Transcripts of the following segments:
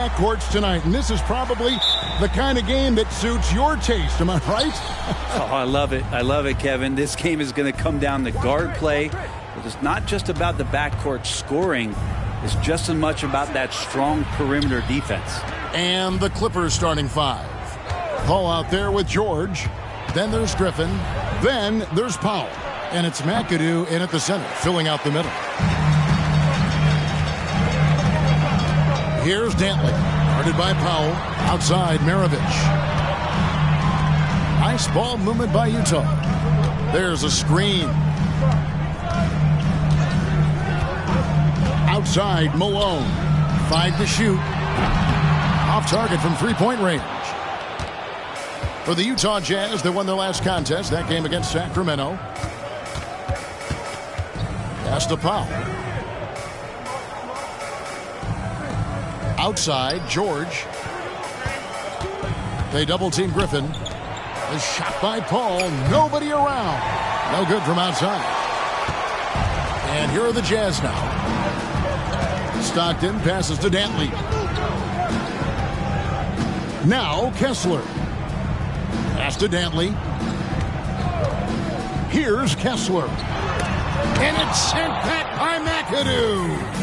Courts tonight, and this is probably the kind of game that suits your taste. Am I right? Oh, I love it. I love it, Kevin. This game is going to come down to guard play. It's not just about the backcourt scoring. It's just as much about that strong perimeter defense. And the Clippers starting five. Paul out there with George. Then there's Griffin. Then there's Powell. And it's McAdoo in at the center, filling out the middle. Here's Dantley, guarded by Powell. Outside, Maravich. Nice ball movement by Utah. There's a screen. Outside, Malone. 5 to shoot. Off target from three-point range. For the Utah Jazz, they won their last contest, that game against Sacramento. Pass to Powell. Outside, George. They double-team Griffin. A shot by Paul. Nobody around. No good from outside. And here are the Jazz now. Stockton passes to Dantley. Now Kessler. Pass to Dantley. Here's Kessler. And it's sent back by McAdoo.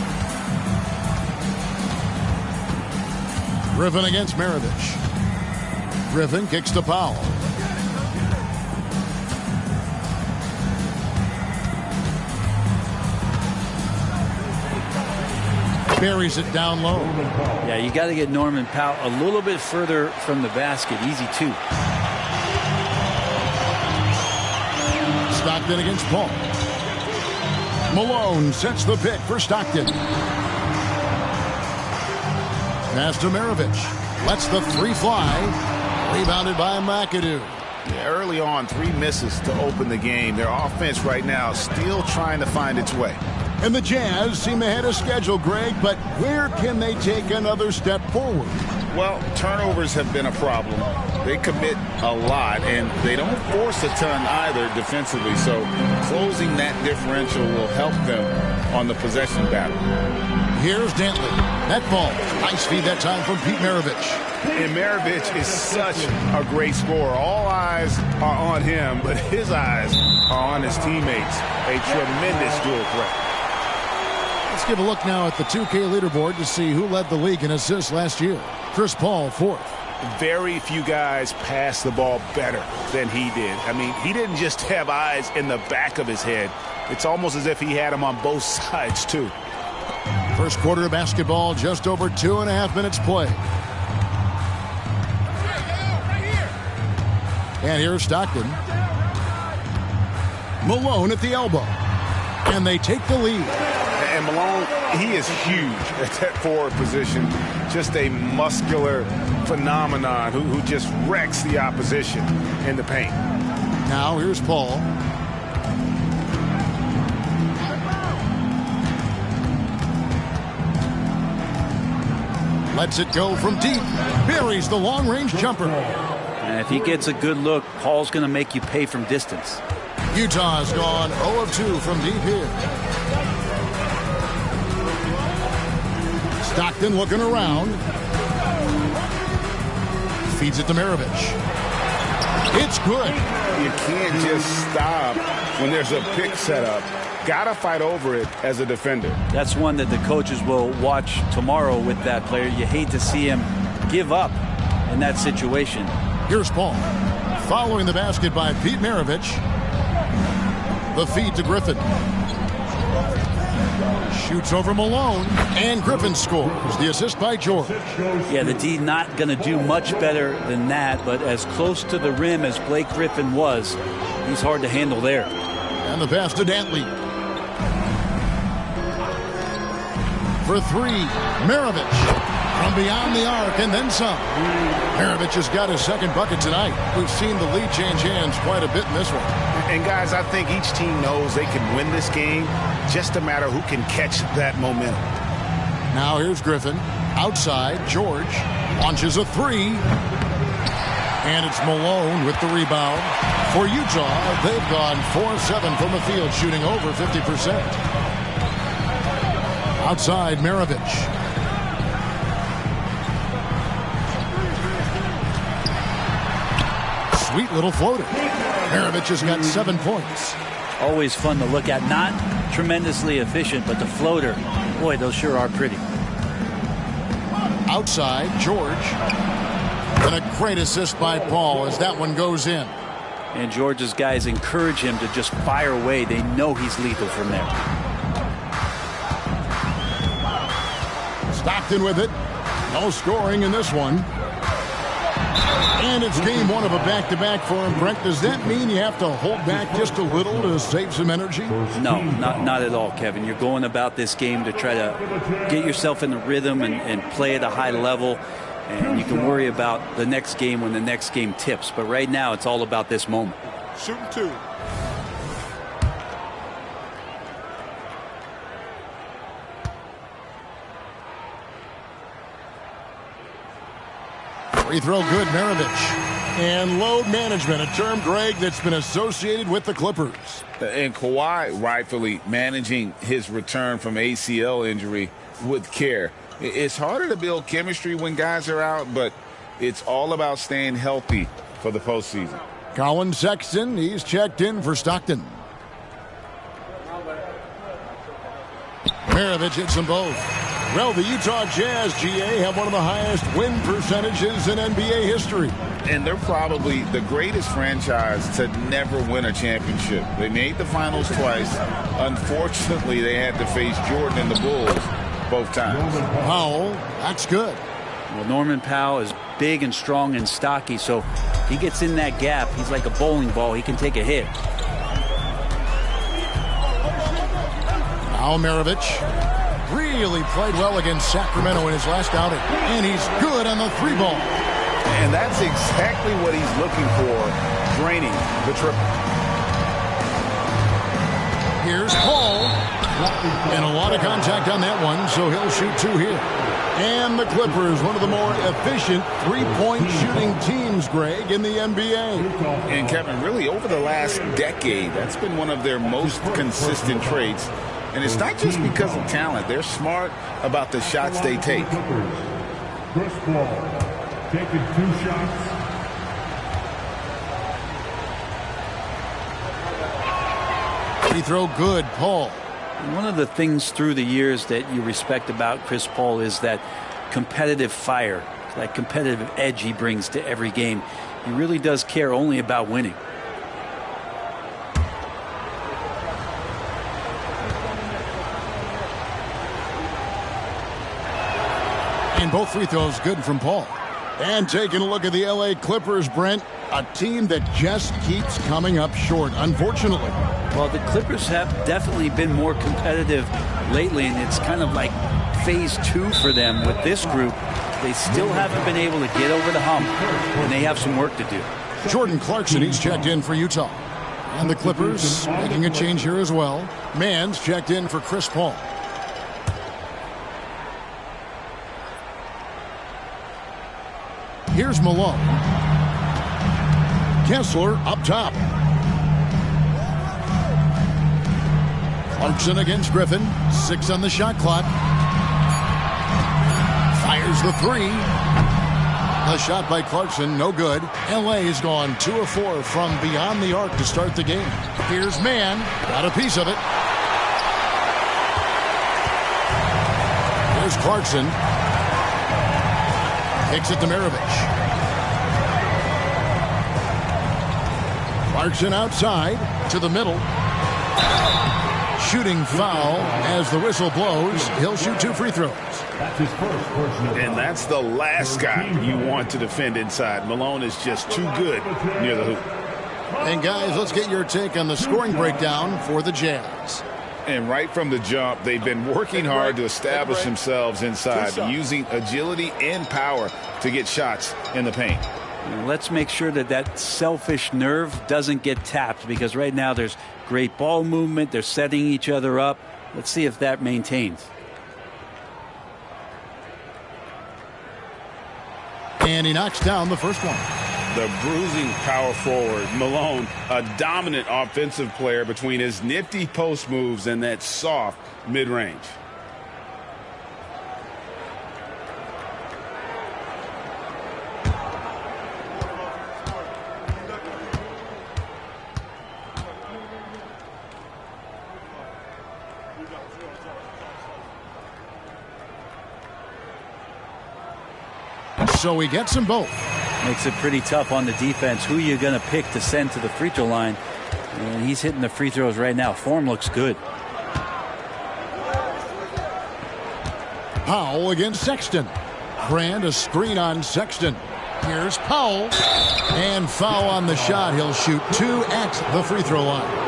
Griffin against Maravich. Griffin kicks to Powell. Buries it down low. Yeah, you got to get Norman Powell a little bit further from the basket. Easy two. Stockton against Paul. Malone sets the pick for Stockton. Pass to Maravich. Lets the three fly. Rebounded by McAdoo. Yeah, early on, 3 misses to open the game. Their offense right now still trying to find its way. And the Jazz seem ahead of schedule, Greg, but where can they take another step forward? Well, turnovers have been a problem. They commit a lot, and they don't force a ton either defensively. So closing that differential will help them on the possession battle. Here's Dantley. That ball. Nice feed that time from Pete Maravich. And Maravich is such a great scorer. All eyes are on him, but his eyes are on his teammates. A tremendous dual threat. Let's give a look now at the 2K leaderboard to see who led the league in assists last year. Chris Paul, 4th. Very few guys pass the ball better than he did. I mean, he didn't just have eyes in the back of his head. It's almost as if he had them on both sides, too. First quarter of basketball, just over 2.5 minutes play. And here's Stockton. Malone at the elbow. And they take the lead. And Malone, he is huge at that forward position. Just a muscular phenomenon who just wrecks the opposition in the paint. Now here's Paul. Lets it go from deep. Buries the long-range jumper. And if he gets a good look, Paul's going to make you pay from distance. Utah's gone 0 of 2 from deep here. Stockton looking around. Feeds it to Maravich. It's good. You can't just stop when there's a pick set up. Gotta fight over it as a defender. That's one that the coaches will watch tomorrow with that player. You hate to see him give up in that situation. Here's Paul. Following the basket by Pete Maravich. The feed to Griffin. Shoots over Malone. And Griffin scores. The assist by George. Yeah, the D not going to do much better than that, but as close to the rim as Blake Griffin was, he's hard to handle there. And the pass to Dantley. For 3, Maravich. From beyond the arc and then some. Maravich has got his second bucket tonight. We've seen the lead change hands quite a bit in this one. And guys, I think each team knows they can win this game. Just a matter who can catch that momentum. Now here's Griffin. Outside, George launches a 3. And it's Malone with the rebound. For Utah, they've gone 4-7 from the field, shooting over 50%. Outside, Maravich. Sweet little floater. Maravich has got 7 points. Always fun to look at. Not tremendously efficient, but the floater, boy, those sure are pretty. Outside, George. And a great assist by Paul as that one goes in. And George's guys encourage him to just fire away. They know he's lethal from there. Stockton with it. No scoring in this one. And it's game 1 of a back-to-back for him. Brent, does that mean you have to hold back just a little to save some energy? No, not at all, Kevin. You're going about this game to try to get yourself in the rhythm and play at a high level. And you can worry about the next game when the next game tips. But right now, it's all about this moment. Shooting 2. Free throw good, Maravich. And load management, a term, Greg, that's been associated with the Clippers. And Kawhi rightfully managing his return from ACL injury with care. It's harder to build chemistry when guys are out, but it's all about staying healthy for the postseason. Colin Sexton, he's checked in for Stockton. Maravich hits them both. Well, the Utah Jazz, GA, have one of the highest win percentages in NBA history. And they're probably the greatest franchise to never win a championship. They made the finals twice. Unfortunately, they had to face Jordan and the Bulls both times. Powell, that's good. Well, Norman Powell is big and strong and stocky, so he gets in that gap. He's like a bowling ball. He can take a hit. Now Maravich really played well against Sacramento in his last outing. And he's good on the 3-ball. And that's exactly what he's looking for, draining the triple. Here's Paul. And a lot of contact on that one, so he'll shoot 2 here. And the Clippers, one of the more efficient three-point shooting teams, Greg, in the NBA. And Kevin, really over the last decade, that's been one of their most consistent traits. And it's not just because of talent. They're smart about the shots they take. Chris Paul taking 2 shots. Free throw good, Paul. One of the things through the years that you respect about Chris Paul is that competitive fire, that competitive edge he brings to every game. He really does care only about winning. And both free throws good from Paul. And taking a look at the LA Clippers, Brent, a team that just keeps coming up short, unfortunately. Well, the Clippers have definitely been more competitive lately, and it's kind of like phase 2 for them with this group. They still haven't been able to get over the hump, and they have some work to do. Jordan Clarkson, he's checked in for Utah. And the Clippers making a change here as well. Mann's checked in for Chris Paul. Here's Malone. Kessler up top. Clarkson against Griffin. 6 on the shot clock. Fires the 3. The shot by Clarkson, no good. LA's gone 2 of 4 from beyond the arc to start the game. Here's Mann. Got a piece of it. Here's Clarkson. Kicks it to Maravich. Clarkson outside to the middle. Shooting foul as the whistle blows. He'll shoot 2 free throws. That's his first personal. And that's the last guy you want to defend inside. Malone is just too good near the hoop. And guys, let's get your take on the scoring breakdown for the Jazz. And right from the jump, they've been working hard to establish themselves inside, using agility and power to get shots in the paint. And let's make sure that that selfish nerve doesn't get tapped, because right now there's great ball movement. They're setting each other up. Let's see if that maintains. And he knocks down the first one. The bruising power forward, Malone, a dominant offensive player between his nifty post moves and that soft mid-range. so he gets them both. Makes it pretty tough on the defense. Who are you going to pick to send to the free throw line? And he's hitting the free throws right now. Form looks good. Powell against Sexton. Brand a screen on Sexton. Here's Powell. And foul on the shot. He'll shoot 2 at the free throw line.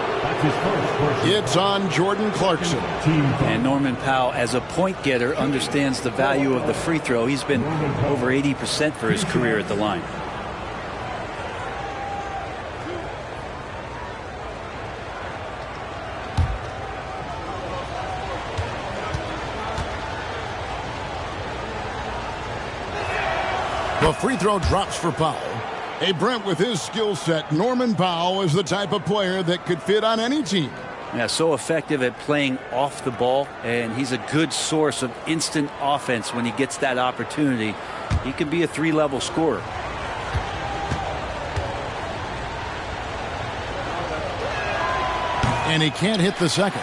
It's on Jordan Clarkson. And Norman Powell, as a point getter, understands the value of the free throw. He's been over 80% for his career at the line. The free throw drops for Powell. Hey, Brent, with his skill set, Norman Powell is the type of player that could fit on any team. Yeah, so effective at playing off the ball, and he's a good source of instant offense when he gets that opportunity. He could be a 3-level scorer. And he can't hit the second.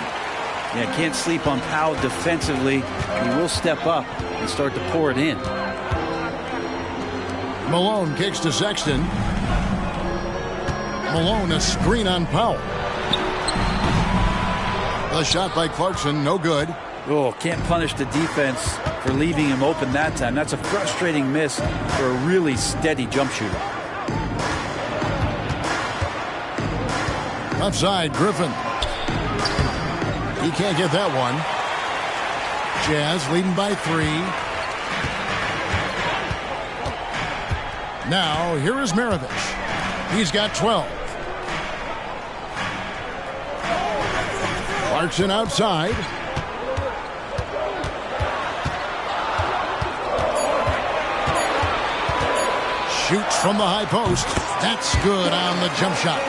Yeah, can't sleep on Powell defensively. He will step up and start to pour it in. Malone kicks to Sexton. Malone a screen on Powell. The shot by Clarkson, no good. Oh, can't punish the defense for leaving him open that time. That's a frustrating miss for a really steady jump shooter. Left side, Griffin. He can't get that one. Jazz leading by 3. Now, here is Maravich. He's got 12. Clarkson outside. Shoots from the high post. That's good on the jump shot.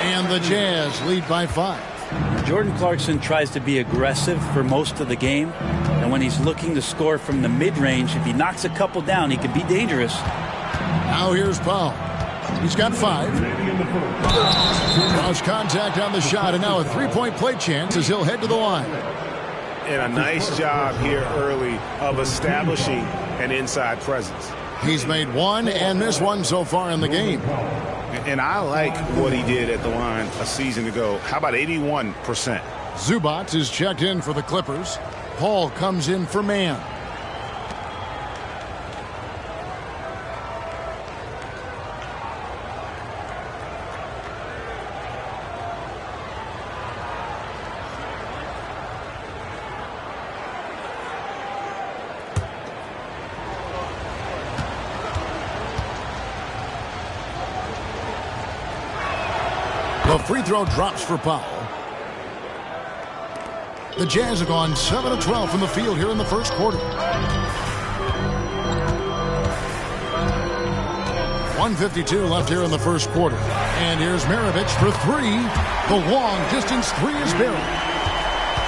And the Jazz lead by 5. Jordan Clarkson tries to be aggressive for most of the game. And when he's looking to score from the mid-range, if he knocks a couple down, he can be dangerous. Now here's Powell. He's got 5. Cross contact on the shot, and now a 3-point play chance as he'll head to the line. And a nice job here early of establishing an inside presence. He's made 1 and missed 1 so far in the game. And I like what he did at the line a season ago. How about 81%? Zubac is checked in for the Clippers. Paul comes in for Mann. The free throw drops for Powell. The Jazz have gone 7 of 12 from the field here in the first quarter. 1:52 left here in the first quarter. And here's Maravich for 3. The long distance 3 is buried.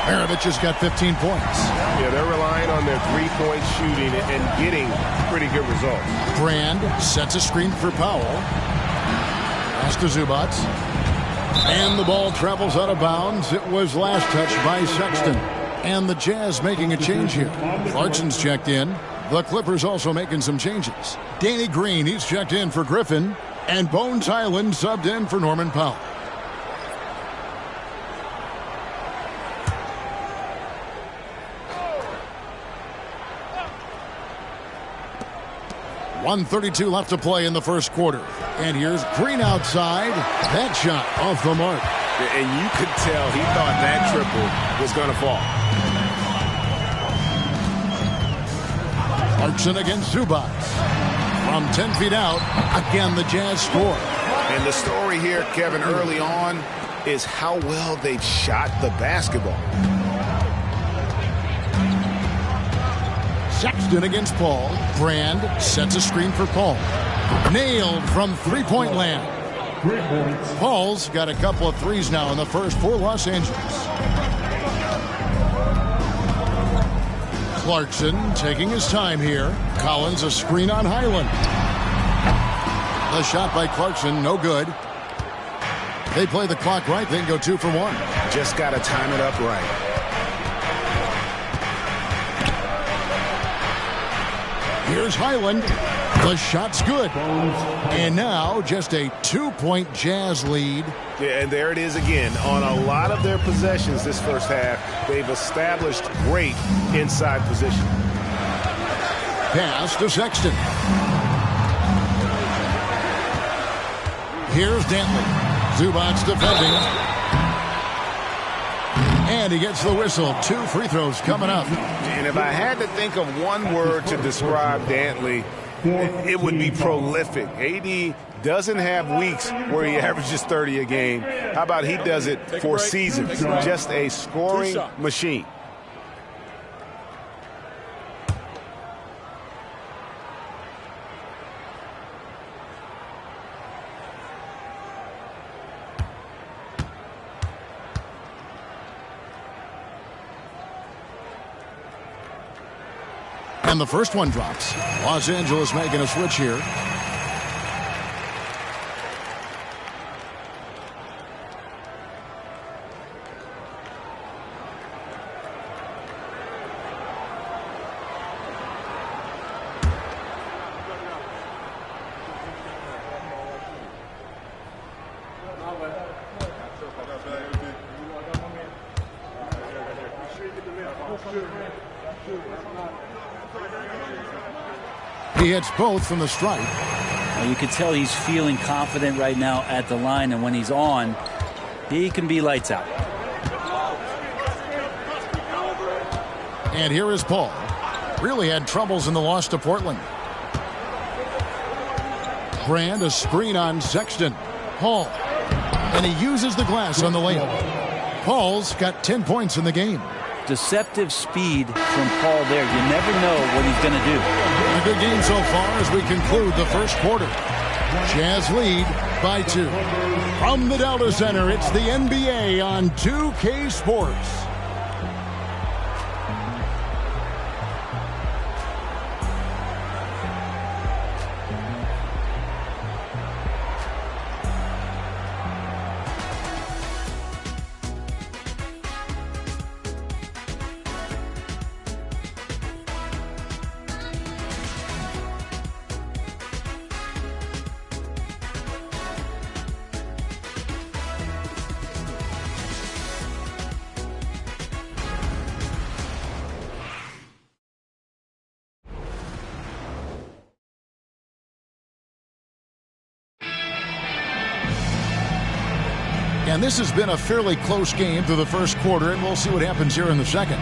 Maravich has got 15 points. Yeah, they're relying on their three-point shooting and getting pretty good results. Brand sets a screen for Powell. Pass to Zubac. And the ball travels out of bounds. It was last touched by Sexton. And the Jazz making a change here. Clarkson's checked in. The Clippers also making some changes. Danny Green, he's checked in for Griffin. And Bones Highland subbed in for Norman Powell. .132 left to play in the first quarter. And here's Green outside. That shot off the mark. And you could tell he thought that triple was going to fall. Clarkson against Zubac. From 10 feet out, again the Jazz score. And the story here, Kevin, early on is how well they've shot the basketball. Sexton against Paul. Brand sets a screen for Paul. Nailed from three-point land. Paul's got a couple of threes now in the first for Los Angeles. Clarkson taking his time here. Collins a screen on Highland. The shot by Clarkson, no good. They play the clock right, they can go 2 for 1. Just got to time it up right. Here's Highland. The shot's good. And now just a 2-point Jazz lead. Yeah, and there it is again. On a lot of their possessions this first half, they've established great inside position. Pass to Sexton. Here's Dantley. Zubac's defending. And he gets the whistle. 2 free throws coming up. And if I had to think of one word to describe Dantley, it would be prolific. AD doesn't have weeks where he averages 30 a game. How about he does it for seasons? Just a scoring machine. And the first one drops. Los Angeles making a switch here. He hits both from the stripe. Well, you can tell he's feeling confident right now at the line, and when he's on, he can be lights out. And here is Paul. Really had troubles in the loss to Portland. Brand a screen on Sexton. Paul. And he uses the glass on the layup. Paul's got 10 points in the game. Deceptive speed from Paul there. You never know what he's going to do. A good game so far as we conclude the first quarter. Jazz lead by 2. From the Delta Center, it's the NBA on 2K Sports. And this has been a fairly close game through the first quarter, and we'll see what happens here in the second.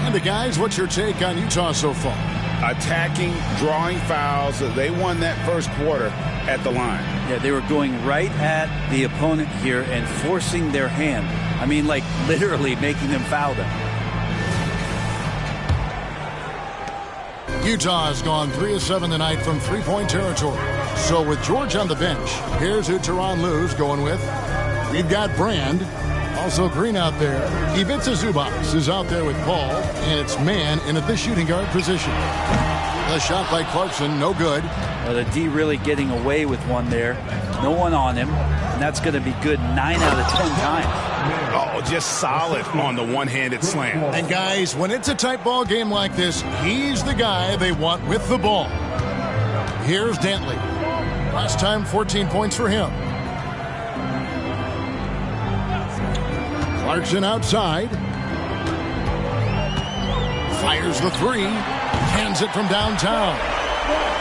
And the guys, what's your take on Utah so far? Attacking, drawing fouls. They won that first quarter at the line. Yeah, they were going right at the opponent here and forcing their hand. I mean, like literally making them foul them. Utah has gone 3 of 7 tonight from three-point territory. So with George on the bench, here's who Tyronn Lue's going with. We've got Brand, also Green out there. Ivica Zubac is out there with Paul, and it's man in at the shooting guard position. The shot by Clarkson, no good. Well, the D really getting away with one there. No one on him, and that's going to be good 9 out of 10 times. Oh, just solid on the one-handed slam. And guys, when it's a tight ball game like this, he's the guy they want with the ball. Here's Dantley. Last time, 14 points for him. Clarkson outside. Fires the 3. Hands it from downtown.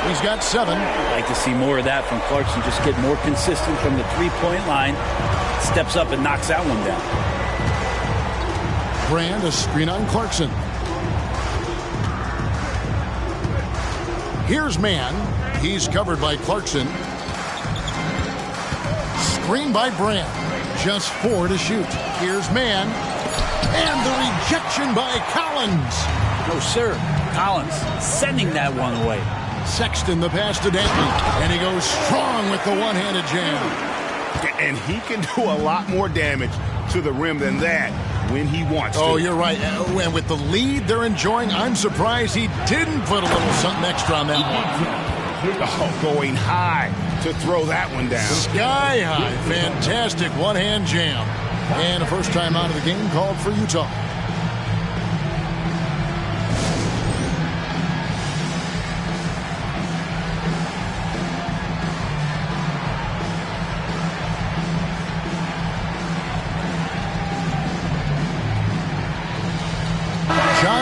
He's got 7. I'd like to see more of that from Clarkson. Just get more consistent from the three-point line. Steps up and knocks that one down. Brand a screen on Clarkson. Here's man. He's covered by Clarkson. Screen by Brand. Just 4 to shoot. Here's man. And the rejection by Collins. No, sir. Collins sending that one away. Sexton the pass to Dantley. And he goes strong with the one-handed jam. And he can do a lot more damage to the rim than that when he wants to. Oh, you're right. And with the lead they're enjoying, I'm surprised he didn't put a little something extra on that one. Oh, going high to throw that one down. Sky high. Fantastic one-hand jam. And a first time out of the game called for Utah.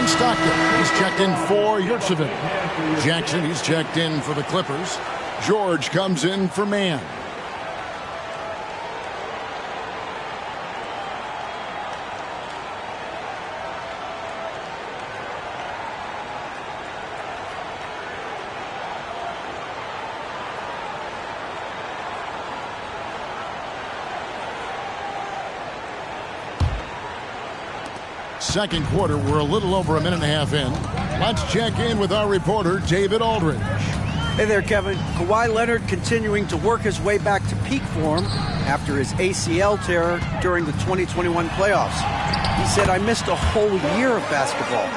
in Stockton. He's checked in for Yurtseven. Jackson, he's checked in for the Clippers. George comes in for Mann. Second quarter, we're a little over a minute and a half in. Let's check in with our reporter, David Aldridge. Hey there, Kevin. Kawhi Leonard continuing to work his way back to peak form after his ACL tear during the 2021 playoffs. He said, I missed a whole year of basketball.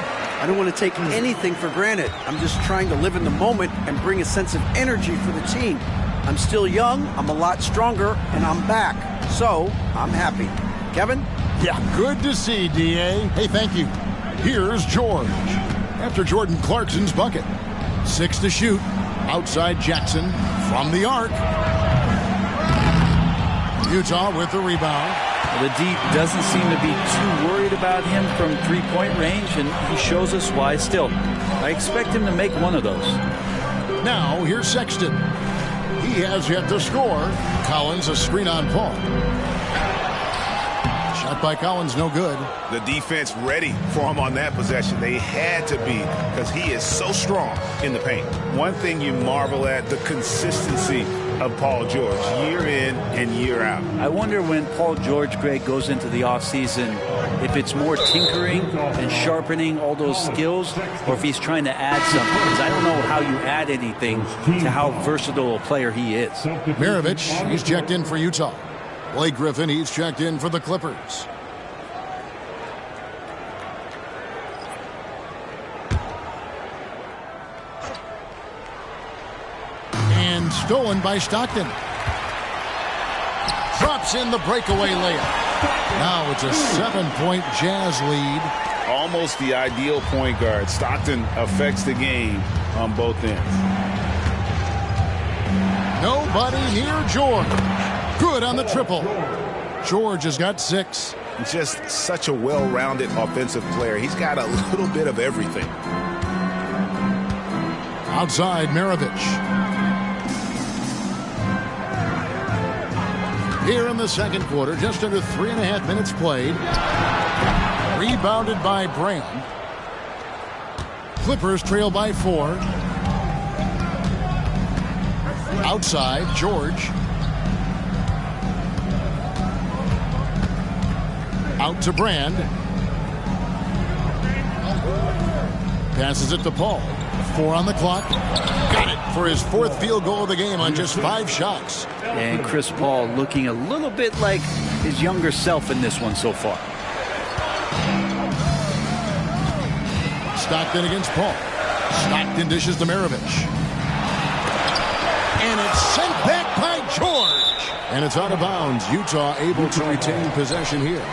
I don't want to take anything for granted. I'm just trying to live in the moment and bring a sense of energy for the team. I'm still young, I'm a lot stronger, and I'm back. So, I'm happy. Kevin? Yeah, good to see, D.A. Hey, thank you. Here's George. After Jordan Clarkson's bucket. 6 to shoot. Outside Jackson from the arc. Utah with the rebound. The D doesn't seem to be too worried about him from three-point range, and he shows us why still. I expect him to make one of those. Now, here's Sexton. He has yet to score. Collins, a screen on Paul. Shot by Collins, no good. The defense ready for him on that possession. They had to be, because he is so strong in the paint. One thing you marvel at, the consistency of Paul George, year in and year out. I wonder when Paul George, Greg, goes into the offseason, if it's more tinkering and sharpening all those skills, or if he's trying to add something. Because I don't know how you add anything to how versatile a player he is. Maravich, he's checked in for Utah. Blake Griffin, he's checked in for the Clippers. And stolen by Stockton. Drops in the breakaway layup. Now it's a 7-point Jazz lead. Almost the ideal point guard. Stockton affects the game on both ends. Nobody near George. Good on the triple. George has got 6. Just such a well-rounded offensive player. He's got a little bit of everything. Outside, Maravich. Here in the second quarter, just under 3.5 minutes played. Rebounded by Brand. Clippers trail by 4. Outside, George. Out to Brand. Passes it to Paul. 4 on the clock. Got it for his 4th field goal of the game on just 5 shots. And Chris Paul looking a little bit like his younger self in this one so far. Stockton against Paul. Stockton dishes to Maravich. And it's sent back by George. And it's out of bounds. Utah able to retain possession here.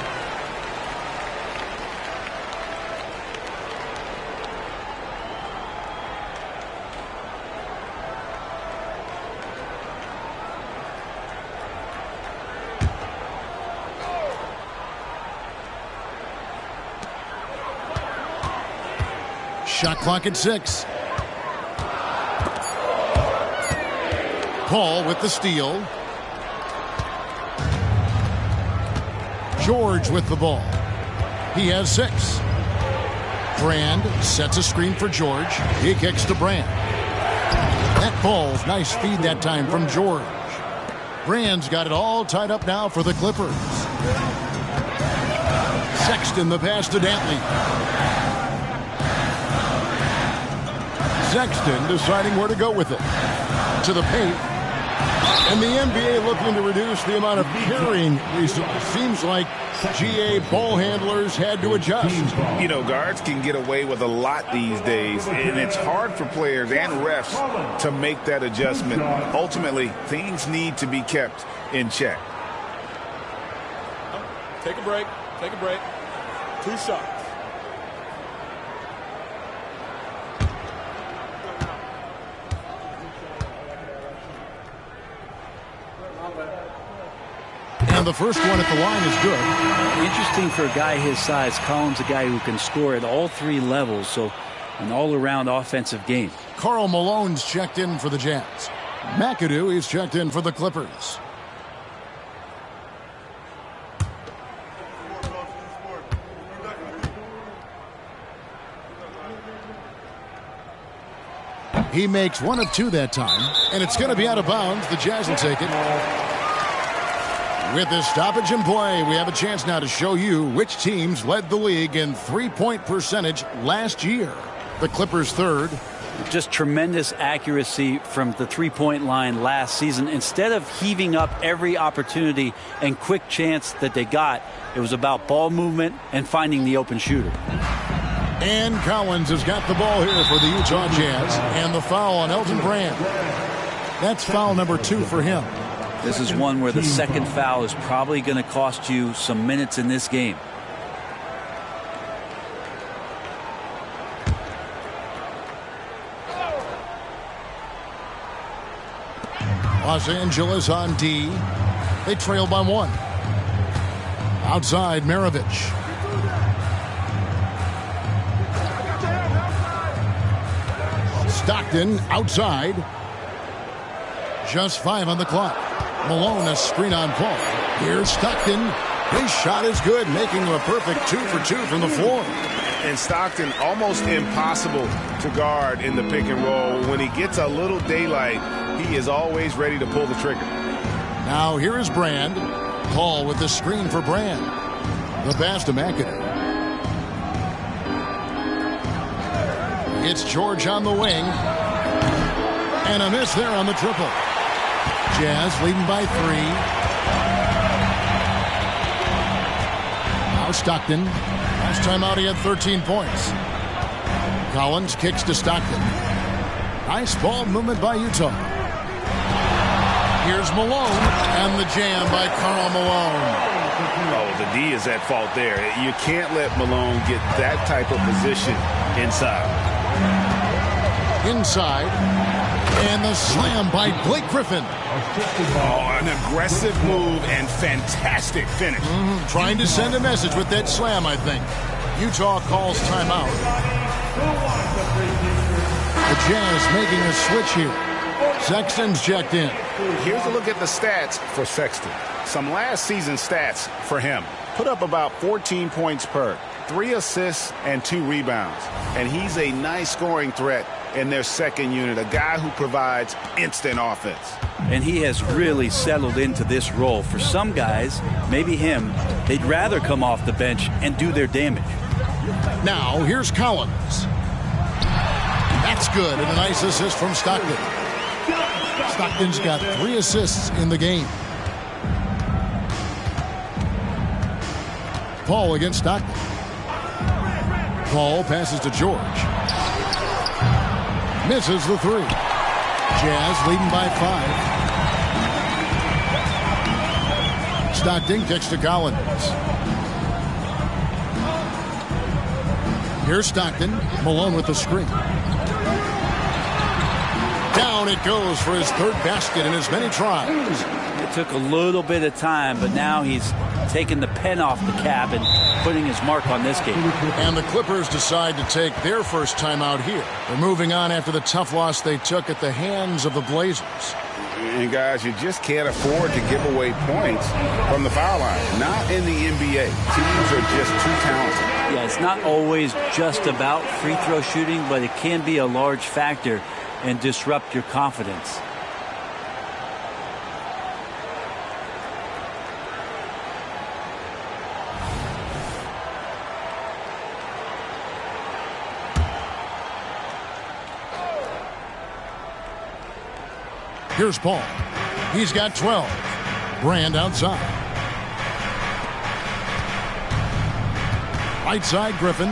Shot clock at 6. Paul with the steal. George with the ball. He has 6. Brand sets a screen for George. He kicks to Brand. That ball's nice feed that time from George. Brand's got it all tied up now for the Clippers. Sexton the pass to Dantley. Sexton deciding where to go with it. To the paint. And the NBA looking to reduce the amount of carrying recently. Seems like GA ball handlers had to adjust. You know, guards can get away with a lot these days, and it's hard for players and refs to make that adjustment. Ultimately, things need to be kept in check. Take a break. Take a break. 2 shots. And the first one at the line is good. Interesting for a guy his size. Collins, a guy who can score at all three levels, so an all-around offensive game. Karl Malone's checked in for the Jazz. McAdoo is checked in for the Clippers. He makes one of two that time, and it's going to be out of bounds. The Jazz will take it. With this stoppage in play, we have a chance now to show you which teams led the league in three-point percentage last year. The Clippers third. Just tremendous accuracy from the three-point line last season. Instead of heaving up every opportunity and quick chance that they got, it was about ball movement and finding the open shooter. And Collins has got the ball here for the Utah Jazz, and the foul on Elton Brand. That's foul number 2 for him. This is one where the second foul is probably going to cost you some minutes in this game. Los Angeles on D. They trail by 1. Outside, Maravich. Stockton outside. Just 5 on the clock. Malone a screen on Paul. Here's Stockton. His shot is good, making him a perfect 2 for 2 from the floor. And Stockton almost impossible to guard in the pick and roll. When he gets a little daylight, he is always ready to pull the trigger. Now here is Brand. Paul with the screen for Brand. The pass to McAdoo. It's George on the wing. And a miss there on the triple. Jazz leading by 3. Now Stockton. Last time out he had 13 points. Collins kicks to Stockton. Nice ball movement by Utah. Here's Malone, and the jam by Karl Malone. Oh, the D is at fault there. You can't let Malone get that type of position inside. Inside, and the slam by Blake Griffin. Oh, an aggressive move and fantastic finish. Trying to send a message with that slam, I think. Utah calls timeout. The Jazz making a switch here. Sexton's checked in. Here's a look at the stats for Sexton. Some last season stats for him. Put up about 14 points per, 3 assists and 2 rebounds. And he's a nice scoring threat in their second unit, a guy who provides instant offense. And he has really settled into this role. For some guys, maybe him, they'd rather come off the bench and do their damage. Now, here's Collins. That's good, and a nice assist from Stockton. Stockton's got 3 assists in the game. Paul against Stockton. Paul passes to George. Misses the 3. Jazz leading by 5. Stockton kicks to Collins. Here's Stockton. Malone with the screen. Down it goes for his 3rd basket in as many tries. It took a little bit of time, but now he's taking the pen off the cap and putting his mark on this game. And the Clippers decide to take their first timeout here. They're moving on after the tough loss they took at the hands of the Blazers. And guys, you just can't afford to give away points from the foul line. Not in the NBA. Teams are just too talented. Yeah, it's not always just about free throw shooting, but it can be a large factor and disrupt your confidence. Here's Paul. He's got 12. Brand outside. Right side, Griffin.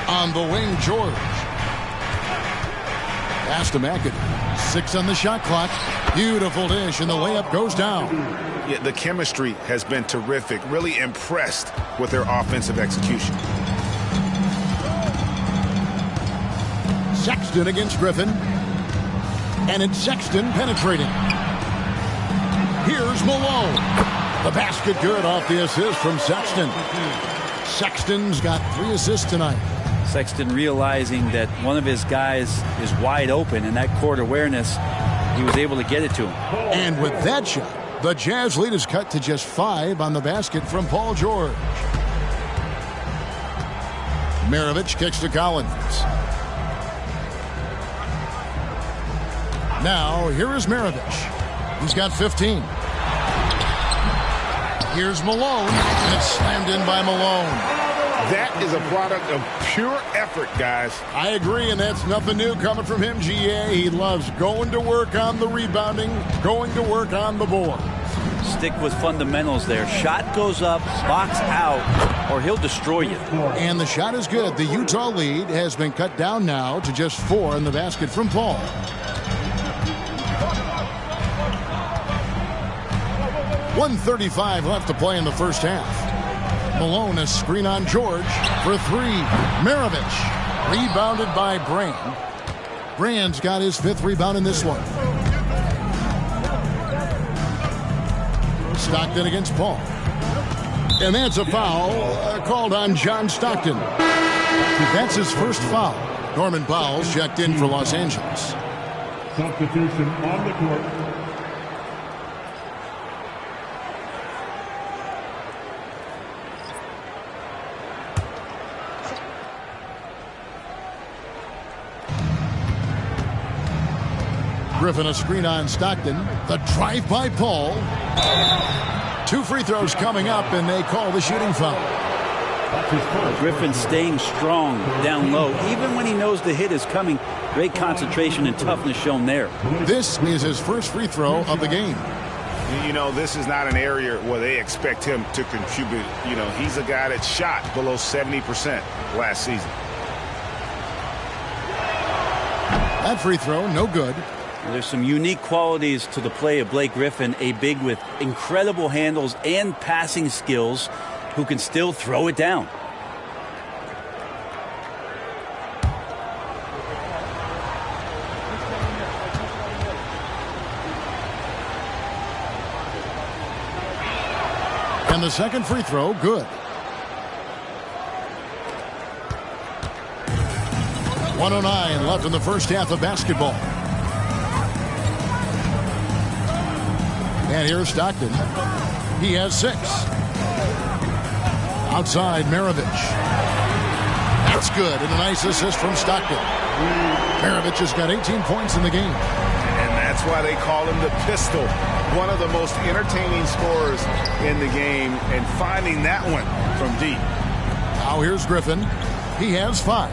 On the wing, George. Pass to McAdoo. 6 on the shot clock. Beautiful dish, and the layup goes down. Yeah, the chemistry has been terrific. Really impressed with their offensive execution. Sexton against Griffin. And it's Sexton penetrating. Here's Malone. The basket good off the assist from Sexton. Sexton's got 3 assists tonight. Sexton realizing that one of his guys is wide open, and that court awareness, he was able to get it to him. And with that shot, the Jazz lead is cut to just 5 on the basket from Paul George. Maravich kicks to Collins. Now, here is Maravich. He's got 15. Here's Malone, and it's slammed in by Malone. That is a product of pure effort, guys. I agree, and that's nothing new coming from him, GA. He loves going to work on the rebounding, going to work on the board. Stick with fundamentals there. Shot goes up, box out, or he'll destroy you. And the shot is good. The Utah lead has been cut down now to just 4 in the basket from Paul. .135 left to play in the first half. Malone, a screen on George for 3. Maravich, rebounded by Brand. Brand's got his 5th rebound in this one. Stockton against Paul. And that's a foul called on John Stockton. That's his first foul. Norman Powell's checked in for Los Angeles. Substitution on the court. Griffin, a screen on Stockton. The drive by Paul. 2 free throws coming up, and they call the shooting foul. Griffin staying strong down low. Even when he knows the hit is coming, great concentration and toughness shown there. This is his first free throw of the game. You know, this is not an area where they expect him to contribute. You know, he's a guy that shot below 70% last season. That free throw, no good. There's some unique qualities to the play of Blake Griffin, a big with incredible handles and passing skills who can still throw it down. And the second free throw, good. 1:09 left in the first half of basketball. And here's Stockton. He has 6. Outside, Maravich. That's good, and a nice assist from Stockton. Maravich has got 18 points in the game. And that's why they call him the pistol. One of the most entertaining scorers in the game, and finding that one from deep. Now here's Griffin. He has 5.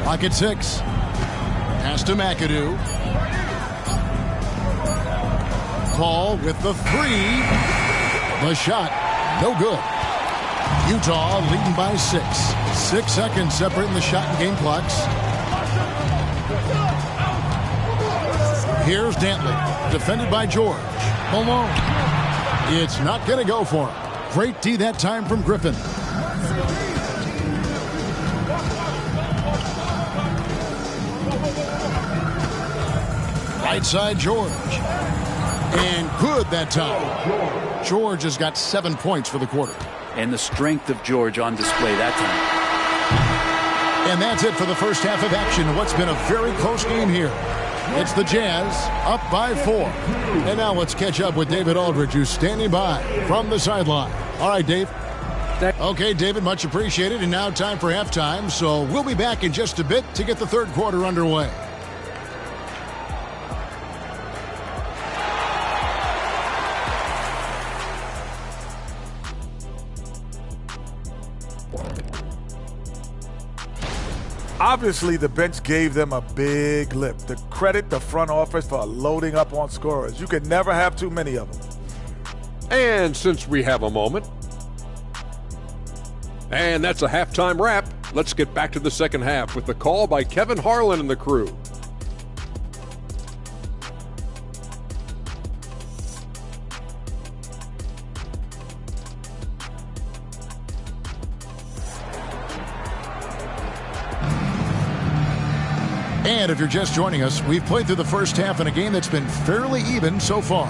Pocket 6. Pass to McAdoo. Paul with the 3. The shot, no good. Utah leading by 6. 6 seconds separating the shot and game clocks. Here's Dantley, defended by George. Malone. It's not going to go for him. Great D that time from Griffin. Right side, George. And good that time. George has got 7 points for the quarter. And the strength of George on display that time. And that's it for the first half of action. What's been a very close game here. It's the Jazz up by 4. And now let's catch up with David Aldridge, who's standing by from the sideline. All right, Dave. Okay, David, much appreciated. And now time for halftime. So we'll be back in just a bit to get the third quarter underway. Obviously, the bench gave them a big lift. To credit the front office for loading up on scorers. You can never have too many of them. And since we have a moment, and that's a halftime wrap, let's get back to the second half with the call by Kevin Harlan and the crew. And if you're just joining us, we've played through the first half in a game that's been fairly even so far.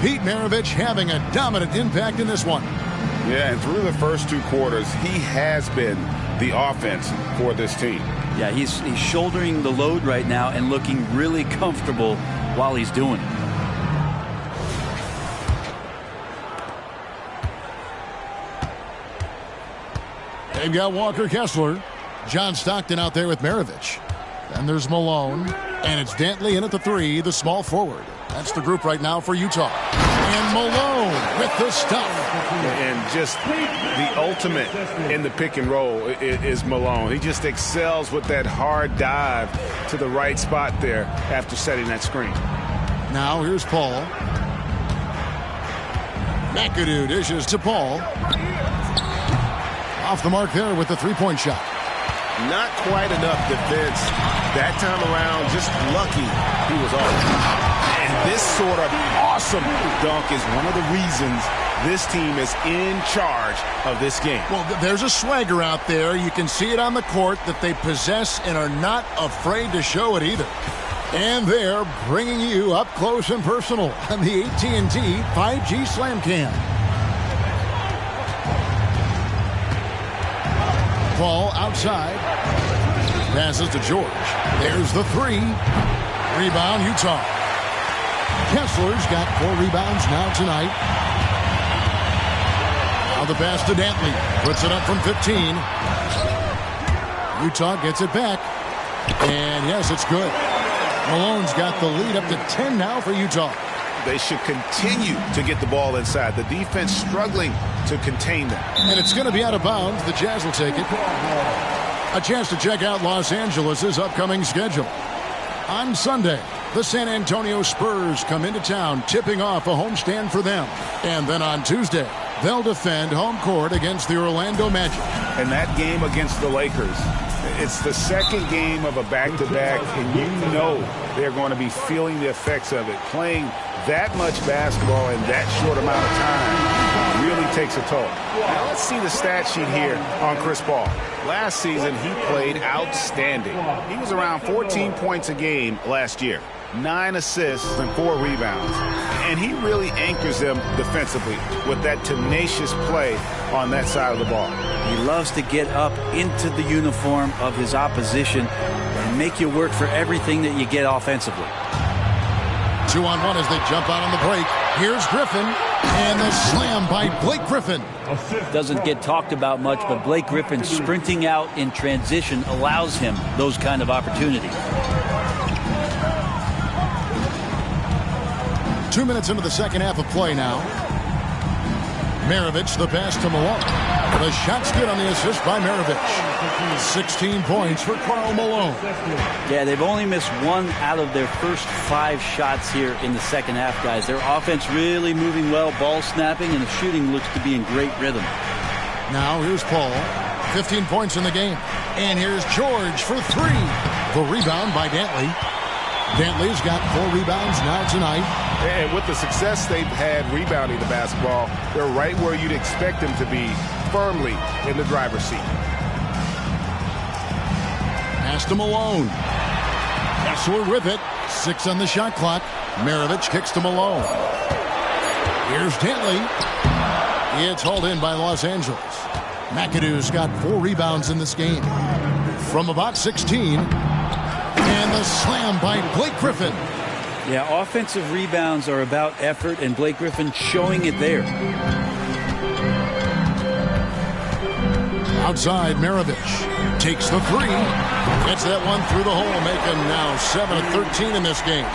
Pete Maravich having a dominant impact in this one. Yeah, and through the first 2 quarters, he has been the offense for this team. Yeah, he's shouldering the load right now and looking really comfortable while he's doing it. They've got Walker Kessler. John Stockton out there with Maravich. Then there's Malone. And it's Dantley in at the 3, the small forward. That's the group right now for Utah. And Malone with the stuff. And just the ultimate in the pick and roll is Malone. He just excels with that hard dive to the right spot there after setting that screen. Now here's Paul. McAdoo dishes to Paul. Off the mark there with the 3-point shot. Not quite enough defense that time around. Just lucky he was off. And this sort of awesome dunk is one of the reasons this team is in charge of this game. Well, there's a swagger out there. You can see it on the court that they possess and are not afraid to show it either. And they're bringing you up close and personal on the AT&T 5G Slam Cam. Paul outside. Passes to George. There's the 3. Rebound, Utah. Kessler's got 4 rebounds now tonight. Now the pass to Dantley. Puts it up from 15. Utah gets it back. And yes, it's good. Malone's got the lead up to 10 now for Utah. They should continue to get the ball inside. The defense struggling to contain them. And it's going to be out of bounds. The Jazz will take it. A chance to check out Los Angeles' upcoming schedule. On Sunday, the San Antonio Spurs come into town, tipping off a homestand for them. And then on Tuesday, they'll defend home court against the Orlando Magic. And that game against the Lakers, it's the second game of a back-to-back, and you know they're going to be feeling the effects of it. Playing that much basketball in that short amount of time really takes a toll. Now let's see the stat sheet here on Chris Paul. Last season, he played outstanding. He was around 14 points a game last year, 9 assists and 4 rebounds. And he really anchors them defensively with that tenacious play on that side of the ball. He loves to get up into the uniform of his opposition and make you work for everything that you get offensively. 2-on-1 as they jump out on the break. Here's Griffin, and the slam by Blake Griffin. Doesn't get talked about much, but Blake Griffin sprinting out in transition allows him those kind of opportunities. 2 minutes into the second half of play now. Maravich, the pass to Malone. The shot's good on the assist by Maravich. 16 points for Karl Malone. Yeah, they've only missed 1 out of their first 5 shots here in the second half, guys. Their offense really moving well, ball snapping, and the shooting looks to be in great rhythm. Now here's Paul. 15 points in the game. And here's George for 3. The rebound by Dantley. Dantley's got 4 rebounds now tonight. And with the success they've had rebounding the basketball, they're right where you'd expect them to be, firmly in the driver's seat. Pass to Malone. Kessler with it. 6 on the shot clock. Maravich kicks to Malone. Here's Dantley. It's hauled in by Los Angeles. McAdoo's got 4 rebounds in this game. From about 16. And the slam by Blake Griffin. Yeah, offensive rebounds are about effort, and Blake Griffin showing it there. Outside, Maravich takes the 3. Gets that one through the hole, making now 7 of 13 in this game.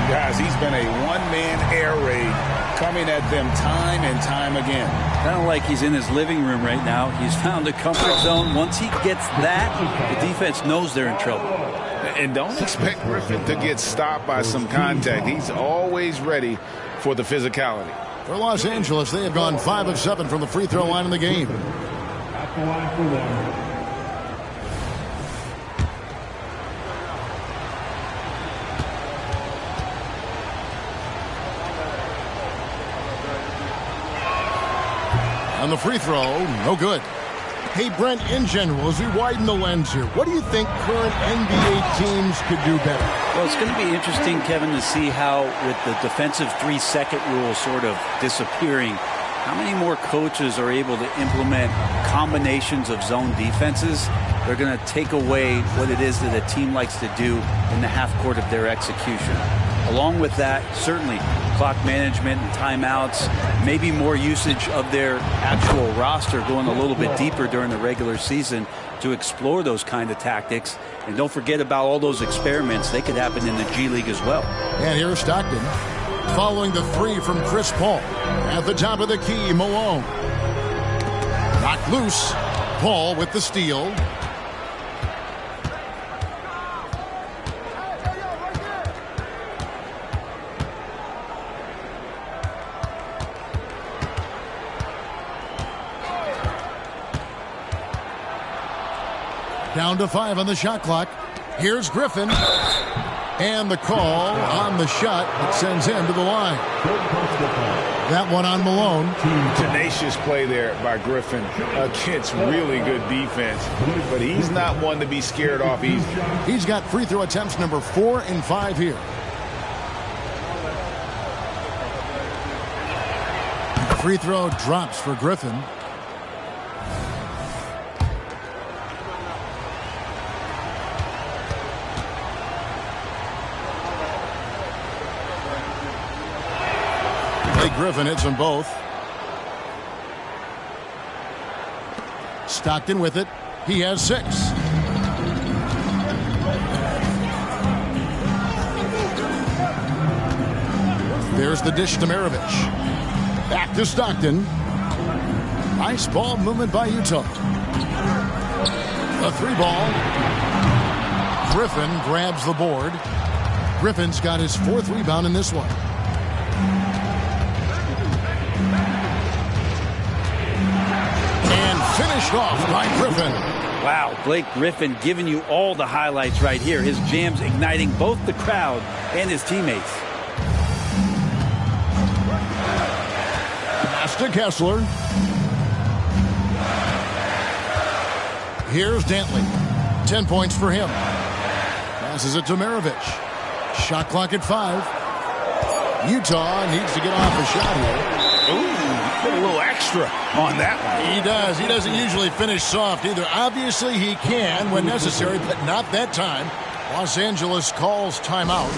Guys, he's been a one-man air raid coming at them time and time again. Kind of like he's in his living room right now. He's found a comfort zone. Once he gets that, the defense knows they're in trouble. And don't expect Griffin to get stopped by some contact. He's always ready for the physicality. For Los Angeles, they have gone 5 of 7 from the free throw line in the game. At the line for 1. On the free throw, no good. Hey, Brent, in general, as we widen the lens here, what do you think current NBA teams could do better? Well, it's going to be interesting, Kevin, to see how, with the defensive 3-second rule sort of disappearing, how many more coaches are able to implement combinations of zone defenses. They're going to take away what it is that a team likes to do in the half court of their execution. Along with that, certainly clock management and timeouts, maybe more usage of their actual roster going a little bit deeper during the regular season to explore those kind of tactics. And don't forget about all those experiments. They could happen in the G League as well. And here's Stockton following the three from Chris Paul. At the top of the key, Malone. Knocked loose. Paul with the steal. Down to 5 on the shot clock. Here's Griffin. And the call on the shot that sends him to the line. That one on Malone. Tenacious play there by Griffin against really good defense. But he's not one to be scared off easy. He's got free throw attempts number 4 and 5 here. Free throw drops for Griffin. Griffin hits them both. Stockton with it. He has 6. There's the dish to Maravich. Back to Stockton. Nice ball movement by Utah. A 3-ball. Griffin grabs the board. Griffin's got his 4th rebound in this one. Finished off by Griffin. Wow, Blake Griffin giving you all the highlights right here. His jams igniting both the crowd and his teammates. Pass to Kessler. Here's Dantley. 10 points for him. Passes it to Maravich. Shot clock at 5. Utah needs to get off a shot here. Ooh, put a little extra on that one. He does. He doesn't usually finish soft either. Obviously, he can when necessary, but not that time. Los Angeles calls timeout.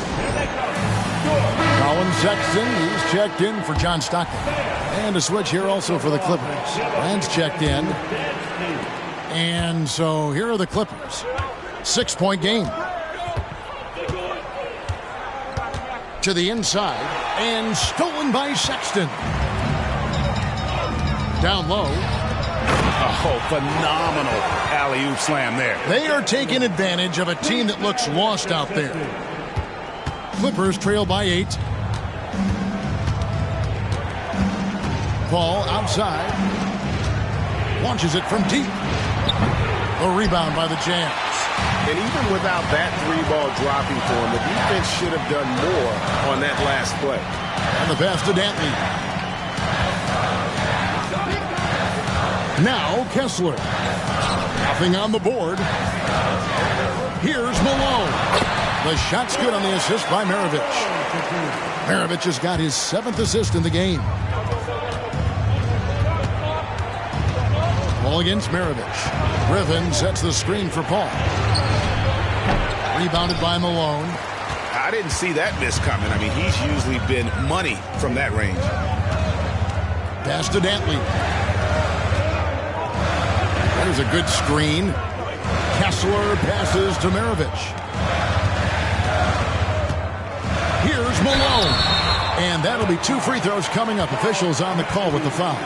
Colin Sexton, he's checked in for John Stockton. And a switch here also for the Clippers. Rand's checked in. And so here are the Clippers. 6-point game. To the inside. And stolen by Sexton. Down low. Oh, phenomenal alley-oop slam there. They are taking advantage of a team that looks lost out there. Clippers trail by 8. Paul outside. Launches it from deep. A rebound by the Jams. And even without that 3-ball dropping for him, the defense should have done more on that last play. And the pass to Dantley. Now Kessler. Nothing on the board. Here's Malone. The shot's good on the assist by Maravich. Maravich has got his 7th assist in the game. Ball against Maravich. Griffin sets the screen for Paul. Rebounded by Malone. I didn't see that miss coming. I mean, he's usually been money from that range. Pass to Dantley. There's a good screen. Kessler passes to Maravich. Here's Malone. And that'll be 2 free throws coming up. Officials on the call with the foul.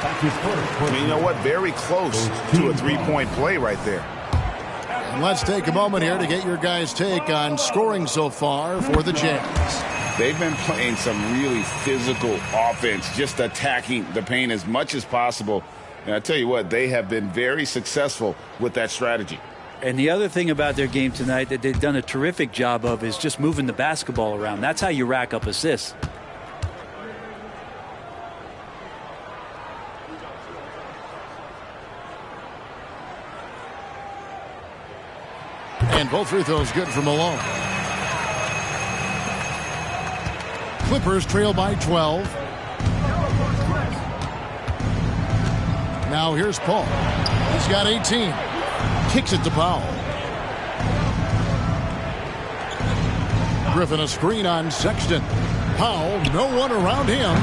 I mean, you know what? Very close to a 3-point play right there. And let's take a moment here to get your guys' take on scoring so far for the Jazz. They've been playing some really physical offense, just attacking the paint as much as possible. And I tell you what, they have been very successful with that strategy. And the other thing about their game tonight that they've done a terrific job of is just moving the basketball around. That's how you rack up assists. And both free throws good for Malone. Clippers trail by 12. Now here's Paul. He's got 18. Kicks it to Powell. Griffin a screen on Sexton. Powell, no one around him.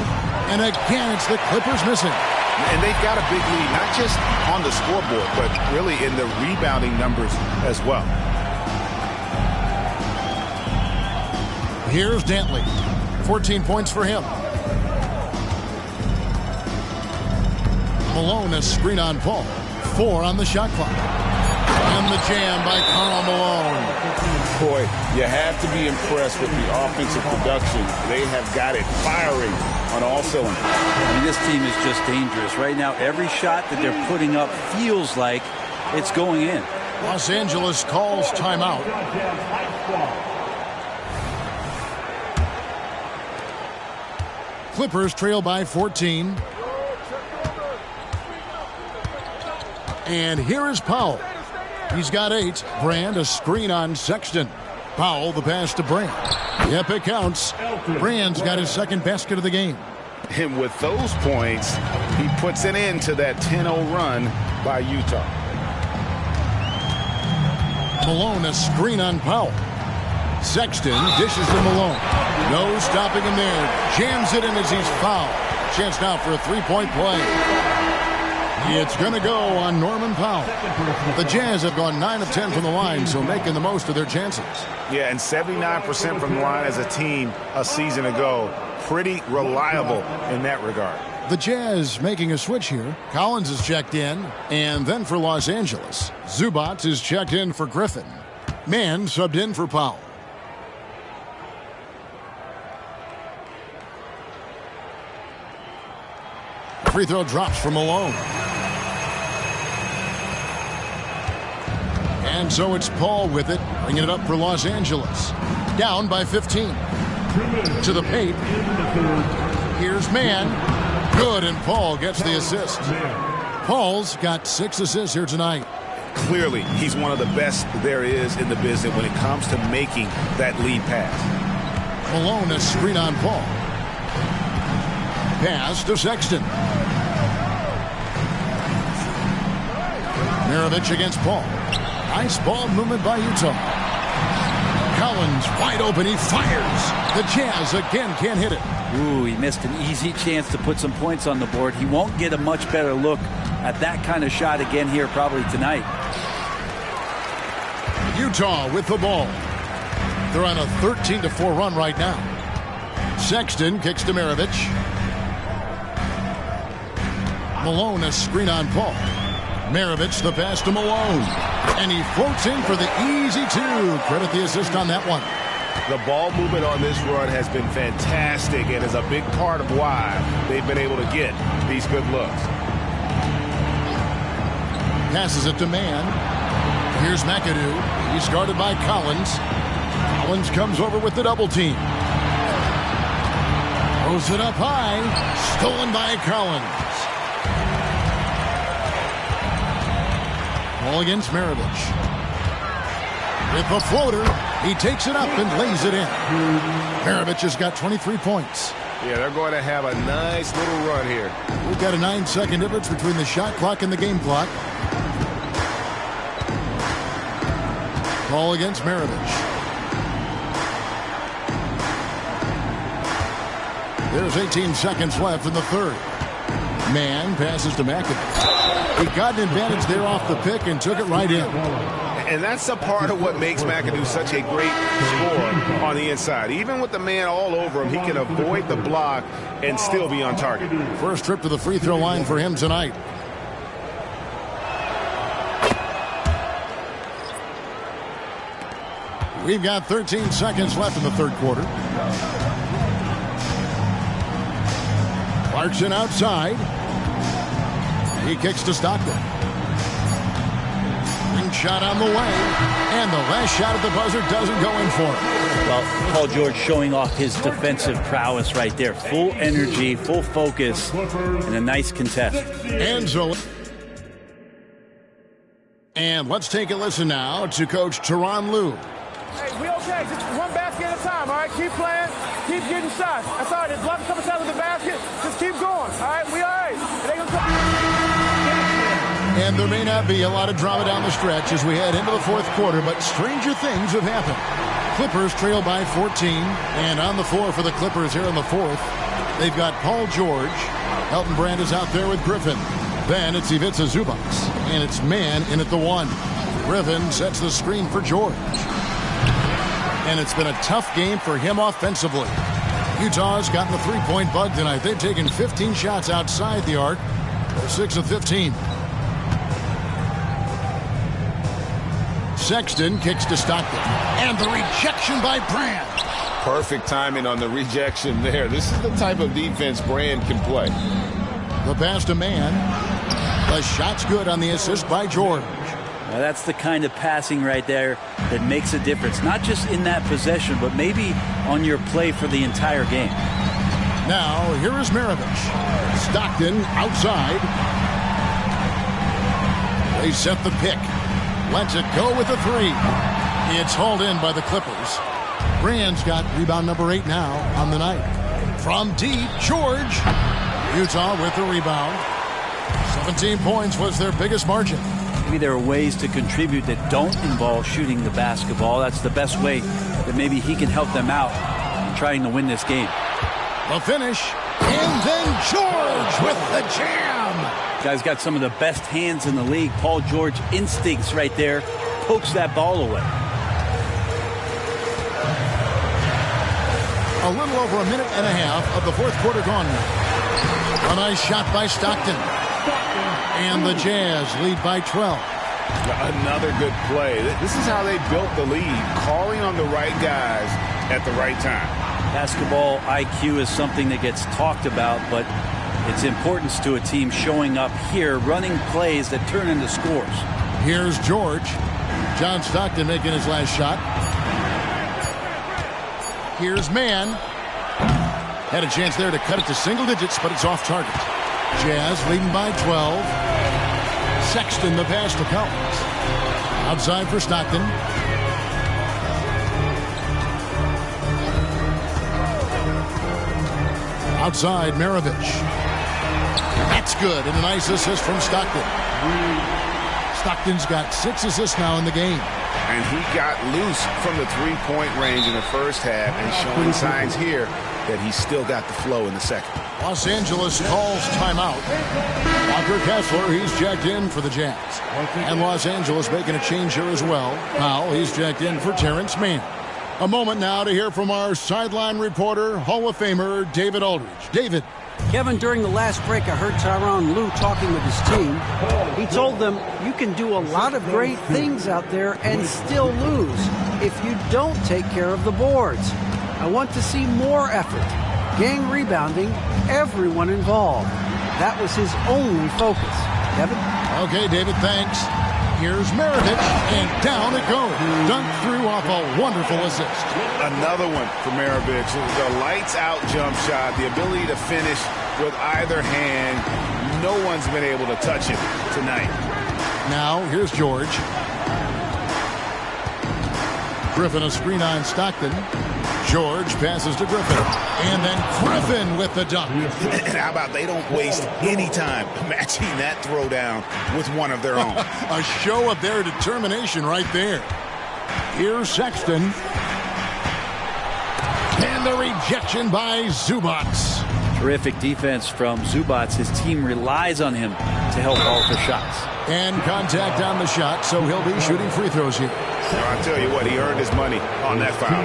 And again, it's the Clippers missing. And they've got a big lead, not just on the scoreboard, but really in the rebounding numbers as well. Here's Dantley. 14 points for him. Malone a screen on Paul. 4 on the shot clock. And the jam by Karl Malone. Boy, you have to be impressed with the offensive production. They have got it firing on all cylinders. I mean, this team is just dangerous. Right now, every shot that they're putting up feels like it's going in. Los Angeles calls timeout. Clippers trail by 14. And here is Powell. He's got 8. Brand a screen on Sexton. Powell the pass to Brand. Yep, it counts. Brand's got his second basket of the game. And with those points, he puts an end to that 10-0 run by Utah. Malone a screen on Powell. Sexton dishes to Malone. No stopping him there. Jams it in as he's fouled. Chance now for a three-point play. It's going to go on Norman Powell. The Jazz have gone 9 of 10 from the line, so making the most of their chances. Yeah, and 79% from the line as a team a season ago. Pretty reliable in that regard. The Jazz making a switch here. Collins is checked in, and then for Los Angeles, Zubac is checked in for Griffin. Mann subbed in for Powell. Free throw drops for Malone. And so it's Paul with it, bringing it up for Los Angeles. Down by 15. To the paint. Here's Mann. Good, and Paul gets the assist. Paul's got 6 assists here tonight. Clearly, he's one of the best there is in the business when it comes to making that lead pass. Malone a screen on Paul. Pass to Sexton. Maravich against Paul. Nice ball movement by Utah. Collins wide open. He fires. The Jazz again can't hit it. Ooh, he missed an easy chance to put some points on the board. He won't get a much better look at that kind of shot again here probably tonight. Utah with the ball. They're on a 13-4 run right now. Sexton kicks to Maravich. Malone a screen on Paul. Maravich the pass to Malone. And he floats in for the easy 2. Credit the assist on that one. The ball movement on this run has been fantastic and is a big part of why they've been able to get these good looks. Passes it to Mann. Here's McAdoo. He's guarded by Collins. Collins comes over with the double team. Throws it up high. Stolen by Collins. Ball against Maravich. With the floater, he takes it up and lays it in. Maravich has got 23 points. Yeah, they're going to have a nice little run here. We've got a 9-second difference between the shot clock and the game clock. Ball against Maravich. There's 18 seconds left in the third. Mann passes to McAdoo. He got an advantage there off the pick and took it right in. And that's a part of what makes McAdoo such a great scorer on the inside. Even with the man all over him, he can avoid the block and still be on target. First trip to the free throw line for him tonight. We've got 13 seconds left in the third quarter. Clarkson outside. He kicks to Stockton. Ring shot on the way. And the last shot at the buzzer doesn't go in for him. Well, Paul George showing off his defensive prowess right there. Full energy, full focus, and a nice contest. And let's take a listen now to Coach Tyronn Lue. Hey, we okay. Just one basket at a time, all right? Keep playing. Keep getting shots. That's all right. There's lots of couple shots with the basket. Just keep going, all right? We all right. It ain't gonna come. And there may not be a lot of drama down the stretch as we head into the fourth quarter, but stranger things have happened. Clippers trail by 14, and on the floor for the Clippers here in the fourth, they've got Paul George. Elton Brand is out there with Griffin. Then it's Ivica Zubac, and it's man in at the 1. Griffin sets the screen for George. And it's been a tough game for him offensively. Utah's gotten the three-point bug tonight. They've taken 15 shots outside the arc. They're 6 of 15. Sexton kicks to Stockton. And the rejection by Brand. Perfect timing on the rejection there. This is the type of defense Brand can play. The pass to man. The shot's good on the assist by George. Now that's the kind of passing right there that makes a difference. Not just in that possession, but maybe on your play for the entire game. Now, here is Maravich. Stockton outside. They set the pick. Lets it go with a 3. It's hauled in by the Clippers. Brand's got rebound number 8 now on the night. From deep, George. Utah with the rebound. 17 points was their biggest margin. Maybe there are ways to contribute that don't involve shooting the basketball. That's the best way that maybe he can help them out in trying to win this game. The finish, and then George with the jam. Guy's got some of the best hands in the league. Paul George instincts right there, pokes that ball away. A little over a minute and a half of the fourth quarter gone now. A nice shot by Stockton. And the Jazz lead by 12. Another good play. This is how they built the lead, calling on the right guys at the right time. Basketball IQ is something that gets talked about, but its importance to a team showing up here, running plays that turn into scores. Here's George. John Stockton making his last shot. Here's man. Had a chance there to cut it to single digits, but it's off target. Jazz leading by 12. Sexton the pass to Collins. Outside for Stockton. Outside Maravich. That's good, and a nice assist from Stockton. Stockton's got 6 assists now in the game. And he got loose from the three-point range in the first half and showing signs here that he's still got the flow in the second. Los Angeles calls timeout. Walker Kessler, he's checked in for the Jazz. And Los Angeles making a change here as well. Powell, he's checked in for Terrence Mann. A moment now to hear from our sideline reporter, Hall of Famer David Aldridge. David. Kevin, during the last break, I heard Tyronn Lue talking with his team. He told them, you can do a lot of great things out there and still lose if you don't take care of the boards. I want to see more effort, gang rebounding, everyone involved. That was his only focus. Kevin? Okay, David, thanks. Here's Maravich, and down it goes. Dunked through off a wonderful assist. Another one for Maravich. The lights-out jump shot, the ability to finish with either hand. No one's been able to touch him tonight. Now, here's George. Griffin a screen on Stockton. George passes to Griffin. And then Griffin with the dunk. And how about they don't waste any time matching that throwdown with one of their own. A show of their determination right there. Here's Sexton. And the rejection by Zubac. Terrific defense from Zubac. His team relies on him to help all the shots. And contact on the shot, so he'll be shooting free throws here. I'll tell you what, he earned his money on that foul.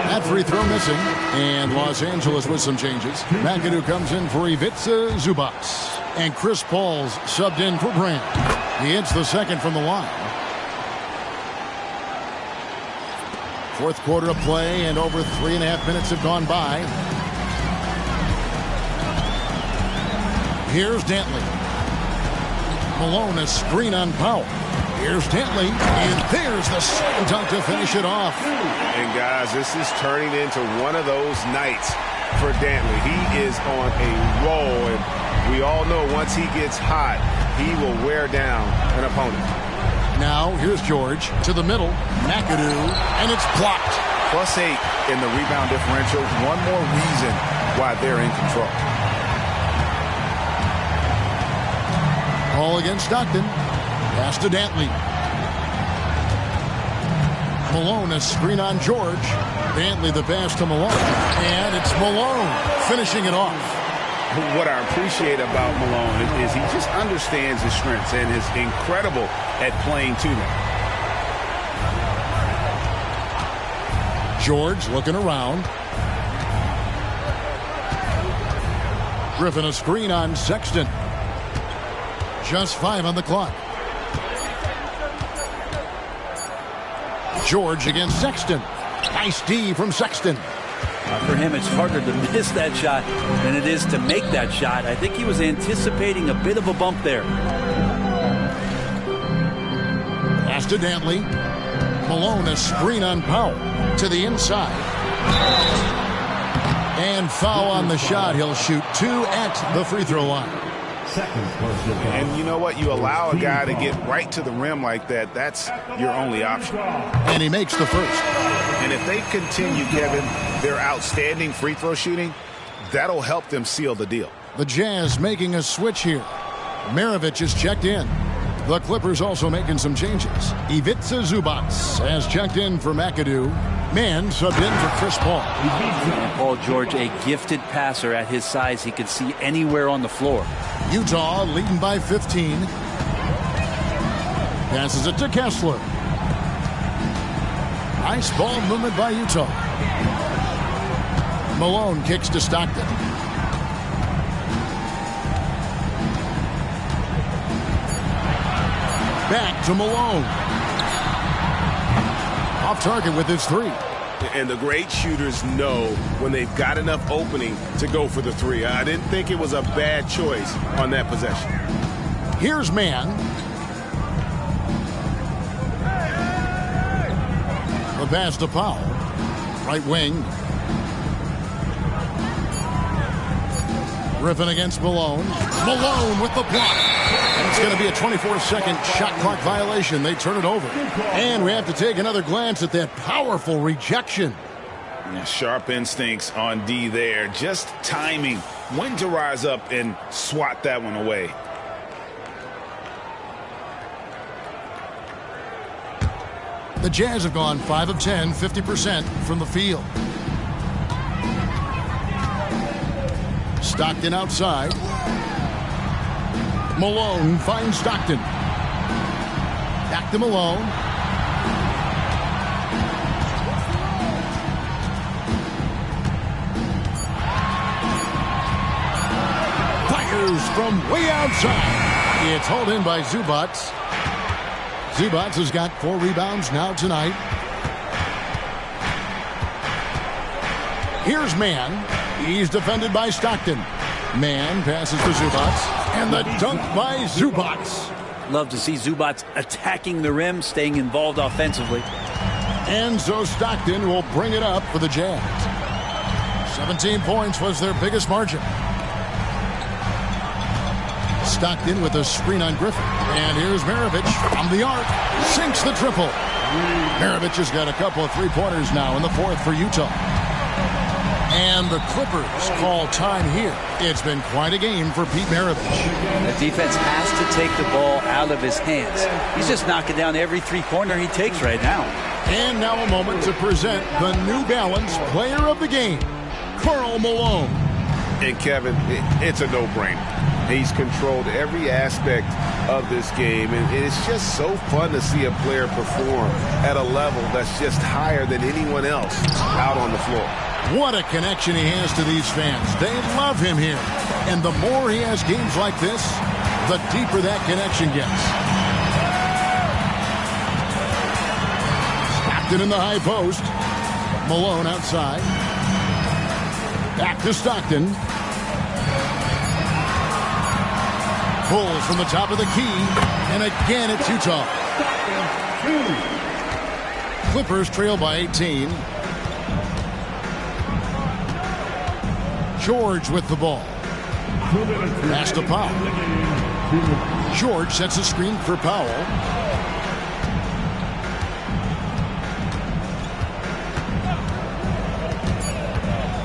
That free throw missing, and Los Angeles with some changes. McAdoo comes in for Ivica Zubac, and Chris Paul's subbed in for Brand. He hits the second from the line. Fourth quarter of play, and over 3.5 minutes have gone by. Here's Dantley. Malone a screen on Powell. Here's Dantley, and there's the slam dunk to finish it off. And guys, this is turning into one of those nights for Dantley. He is on a roll, and We all know once he gets hot, he will wear down an opponent. Now, here's George to the middle. McAdoo, and it's blocked. +8 in the rebound differential. One more reason why they're in control. Ball against Stockton. Pass to Dantley. Malone, a screen on George. Dantley the pass to Malone. And it's Malone finishing it off. What I appreciate about Malone is he just understands his strengths and is incredible at playing to them. George looking around. Griffin a screen on Sexton. Just 5 on the clock. George against Sexton. Nice D from Sexton. For him, it's harder to miss that shot than it is to make that shot. I think he was anticipating a bit of a bump there. Pass to Dantley. Malone a screen on Powell to the inside. And foul on the shot. He'll shoot 2 at the free throw line. And you know what? You allow a guy to get right to the rim like that, that's your only option. And he makes the first. And if they continue, Kevin, their outstanding free throw shooting, that'll help them seal the deal. The Jazz making a switch here. Maravich is checked in. The Clippers also making some changes. Ivica Zubac has checked in for McAdoo. Mann subbed in for Chris Paul. Paul George, a gifted passer at his size. He could see anywhere on the floor. Utah leading by 15. Passes it to Kessler. Nice ball movement by Utah. Malone kicks to Stockton. Back to Malone. Off target with his 3. And the great shooters know when they've got enough opening to go for the 3. I didn't think it was a bad choice on that possession. Here's Mann. The pass to Powell. Right wing. Griffin against Malone. Malone with the block. And it's going to be a 24-second shot clock violation. They turn it over. And we have to take another glance at that powerful rejection. Yeah, sharp instincts on D there. Just timing when to rise up and swat that one away. The Jazz have gone 5 of 10, 50% from the field. Stockton outside. Malone finds Stockton. Back to Malone. Fires from way outside. It's hauled in by Zubac. Zubac has got 4 rebounds now tonight. Here's Mann. He's defended by Stockton. Mann passes to Zubac. And the dunk by Zubac. Love to see Zubac attacking the rim, staying involved offensively. And so Stockton will bring it up for the Jazz. 17 points was their biggest margin. Stockton with a screen on Griffin. And here's Maravich from the arc. Sinks the triple. Maravich has got a couple of three-pointers now in the 4th for Utah. And the Clippers call time here. It's been quite a game for Pete Maravich. The defense has to take the ball out of his hands. He's just knocking down every three-pointer he takes right now. And now a moment to present the New Balance Player of the Game, Karl Malone. And Kevin, it's a no-brainer. He's controlled every aspect of this game, and it's just so fun to see a player perform at a level that's just higher than anyone else out on the floor. What a connection he has to these fans. They love him here. And the more he has games like this, the deeper that connection gets. Stockton in the high post. Malone outside. Back to Stockton. Pulls from the top of the key. And again it's Utah. Clippers trail by 18. George with the ball. Pass to Powell. George sets a screen for Powell.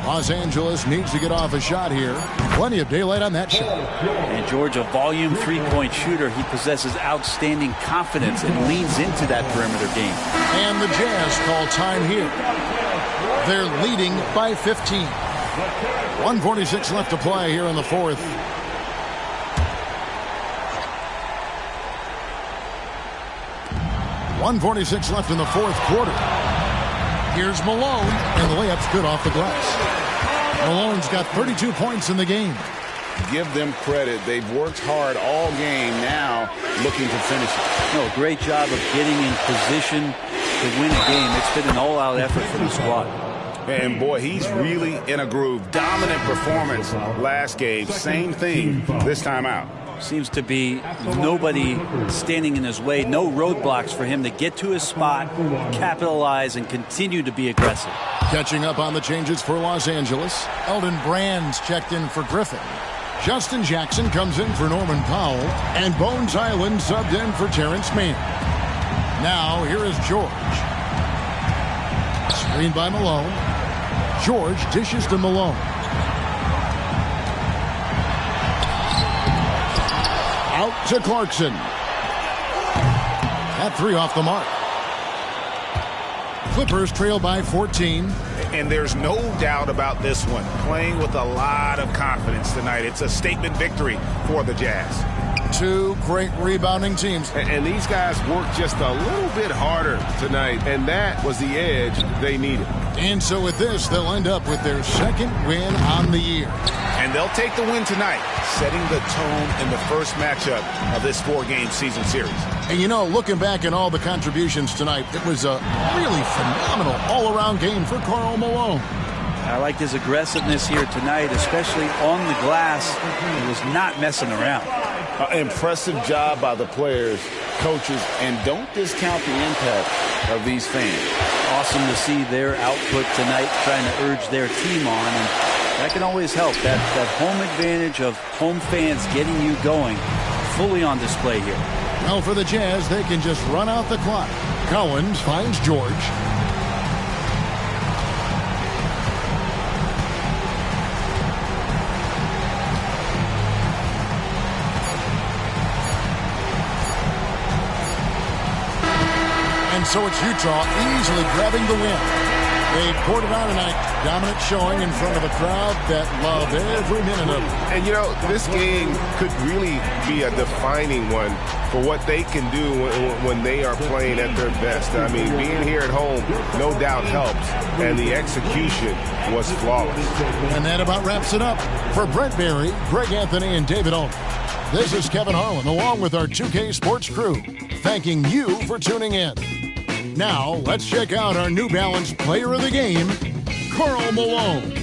Los Angeles needs to get off a shot here. Plenty of daylight on that shot. And George, a volume three-point shooter. He possesses outstanding confidence and leans into that perimeter game. And the Jazz call time here. They're leading by 15. 1:46 left to play here in the fourth. .146 left in the fourth quarter. Here's Malone, and the layup's good off the glass. Malone's got 32 points in the game. Give them credit. They've worked hard all game, now looking to finish it. No, great job of getting in position to win a game. It's been an all-out effort for the squad. And boy, he's really in a groove. Dominant performance last game. Same thing this time out. Seems to be nobody standing in his way. No roadblocks for him to get to his spot, capitalize, and continue to be aggressive. Catching up on the changes for Los Angeles. Eldon Brand's checked in for Griffin. Justin Jackson comes in for Norman Powell. And Bones Island subbed in for Terrence Mann. Now, here is George. Screened by Malone. George dishes to Malone. Out to Clarkson. That three off the mark. Clippers trail by 14. And there's no doubt about this one. Playing with a lot of confidence tonight. It's a statement victory for the Jazz. Two great rebounding teams. And these guys worked just a little bit harder tonight, and that was the edge they needed. And so with this, they'll end up with their second win on the year. And they'll take the win tonight, setting the tone in the first matchup of this four-game season series. And you know, looking back at all the contributions tonight, it was a really phenomenal all-around game for Karl Malone. I liked his aggressiveness here tonight, especially on the glass. He was not messing around. Impressive job by the players, coaches, and don't discount the impact of these fans. Awesome to see their output tonight, trying to urge their team on, and that can always help. That home advantage of home fans getting you going, fully on display here. Well, for the Jazz, they can just run out the clock. Collins finds George. And so it's Utah easily grabbing the win. They poured it on tonight. Dominant showing in front of a crowd that loved every minute of it. And, you know, this game could really be a defining one for what they can do when they are playing at their best. I mean, being here at home, no doubt helps. And the execution was flawless. And that about wraps it up. For Brent Barry, Greg Anthony, and David Owen, this is Kevin Harlan, along with our 2K Sports crew, thanking you for tuning in. Now, let's check out our New Balance player of the game, Karl Malone.